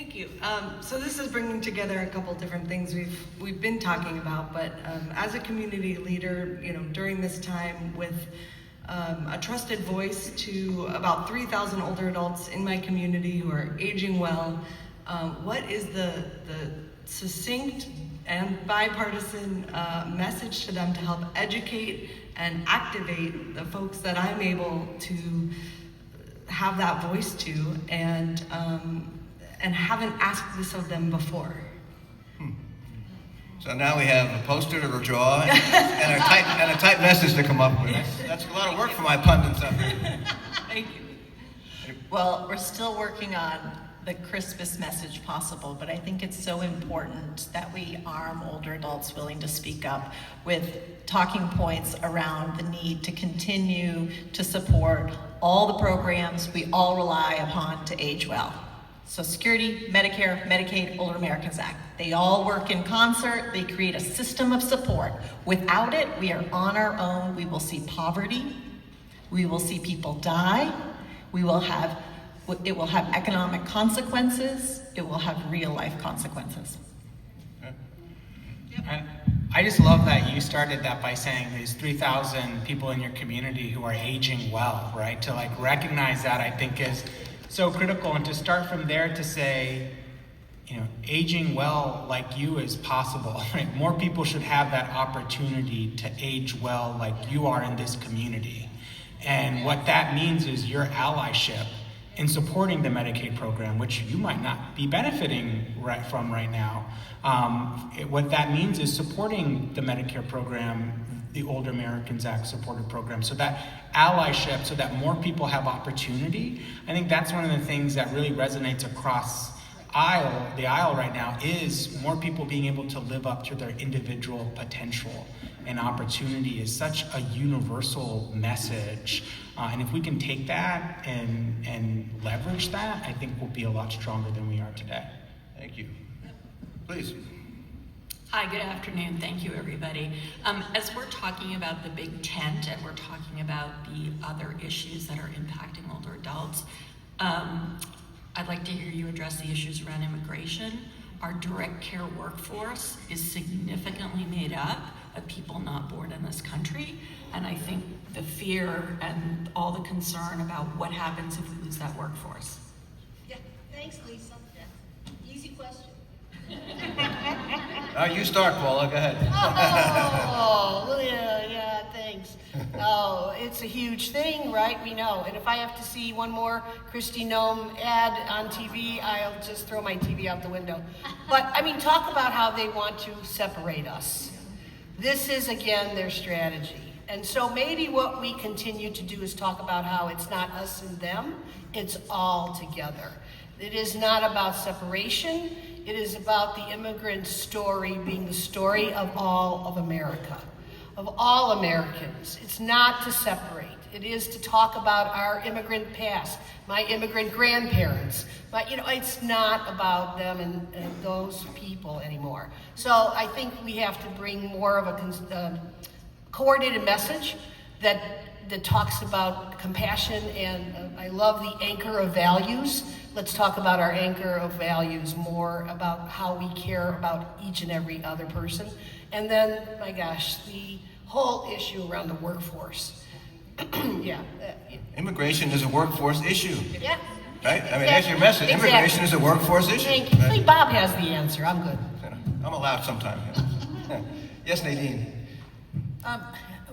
Thank you. So this is bringing together a couple different things we've been talking about, but as a community leader, during this time with a trusted voice to about 3,000 older adults in my community who are aging well, what is the succinct and bipartisan message to them to help educate and activate the folks that I'm able to have that voice to, and haven't asked this of them before. So now we have a poster to draw and a type message to come up with. That's a lot of work for my pundits up here. Thank you. Well, we're still working on the crispest message possible, but I think it's so important that we arm older adults willing to speak up with talking points around the need to continue to support all the programs we all rely upon to age well. Social Security, Medicare, Medicaid, Older Americans Act. They all work in concert. They create a system of support. Without it, we are on our own. We will see poverty. We will see people die. It will have economic consequences. It will have real life consequences. And I just love that you started that by saying there's 3,000 people in your community who are aging well, right? To recognize that, I think is so critical, and to start from there to say, aging well like you is possible, right? More people should have that opportunity to age well like you are in this community. And what that means is your allyship in supporting the Medicaid program, which you might not be benefiting from right now. What that means is supporting the Medicare program, the Older Americans Act supported program, so that allyship, so that more people have opportunity. I think that's one of the things that really resonates across the aisle right now, is more people being able to live up to their individual potential. And opportunity is such a universal message. And if we can take that and leverage that, I think we'll be a lot stronger than we are today. Thank you. Please. Hi, good afternoon. Thank you, everybody. As we're talking about the big tent and we're talking about the other issues that are impacting older adults, I'd like to hear you address the issues around immigration. Our direct care workforce is significantly made up of people not born in this country, and I think the fear and all the concern about what happens if we lose that workforce. Yeah, thanks, Lisa. Yeah. Easy question. You start, Paula. Go ahead. Yeah, thanks. Oh, it's a huge thing, right? We know. And if I have to see one more Kristi Noem ad on TV, I'll just throw my TV out the window. But, talk about how they want to separate us. This is, again, their strategy. And so maybe what we continue to do is talk about how it's not us and them, it's all together. It is not about separation. It is about the immigrant story being the story of all of America, of all Americans. It's not to separate. It is to talk about our immigrant past, my immigrant grandparents. But, it's not about them and those people anymore. So I think we have to bring more of a coordinated message that talks about compassion, and I love the anchor of values. Let's talk about our anchor of values more, about how we care about each and every other person. And then, my gosh, the whole issue around the workforce. Immigration is a workforce issue. Yeah. Right? That's your message. Exactly. Immigration is a workforce issue. Thank you. I think Bob has the answer. I'm good. I'm allowed sometime. Yes, Nadine.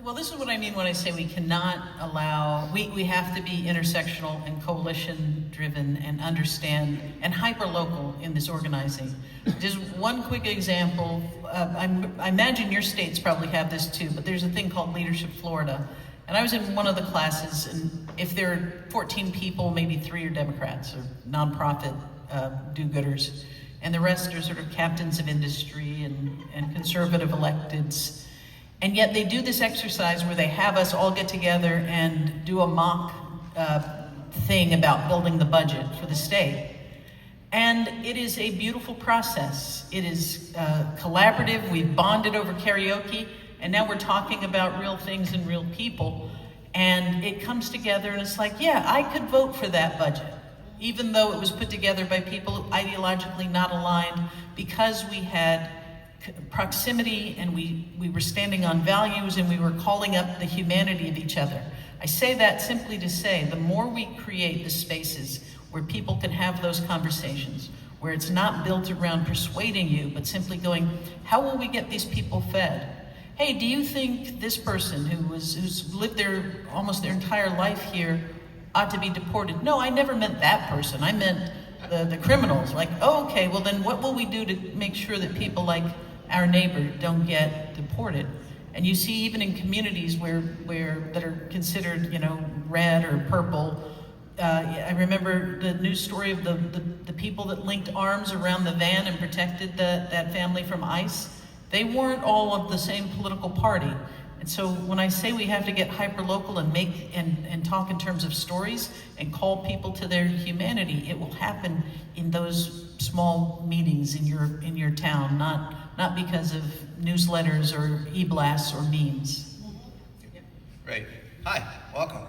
Well, this is what I mean when I say we cannot allow, we have to be intersectional and coalition-driven and understand, and hyper-local in this organizing. Just one quick example, I imagine your states probably have this too, but there's a thing called Leadership Florida. And I was in one of the classes, and if there are 14 people, maybe 3 are Democrats or nonprofit do-gooders, and the rest are sort of captains of industry and conservative electeds. And yet they do this exercise where they have us all get together and do a mock thing about building the budget for the state. And it is a beautiful process. It is collaborative. We've bonded over karaoke, and now we're talking about real things and real people. And it comes together and it's like, yeah, I could vote for that budget. even though it was put together by people ideologically not aligned, because we had proximity and we were standing on values and we were calling up the humanity of each other. I say that simply to say, the more we create the spaces where people can have those conversations, where it's not built around persuading you, but simply going, how will we get these people fed? Hey, do you think this person who's lived there almost their entire life here ought to be deported? No, I never meant that person. I meant the criminals. Like, oh, okay, well then what will we do to make sure that people like our neighbor don't get deported? And you see even in communities where that are considered, red or purple, I remember the news story of the people that linked arms around the van and protected that family from ICE. They weren't all of the same political party. And so when I say we have to get hyper-local and make and talk in terms of stories and call people to their humanity, it will happen in those small meetings in your town, not because of newsletters or e-blasts or memes. Great. Hi, welcome.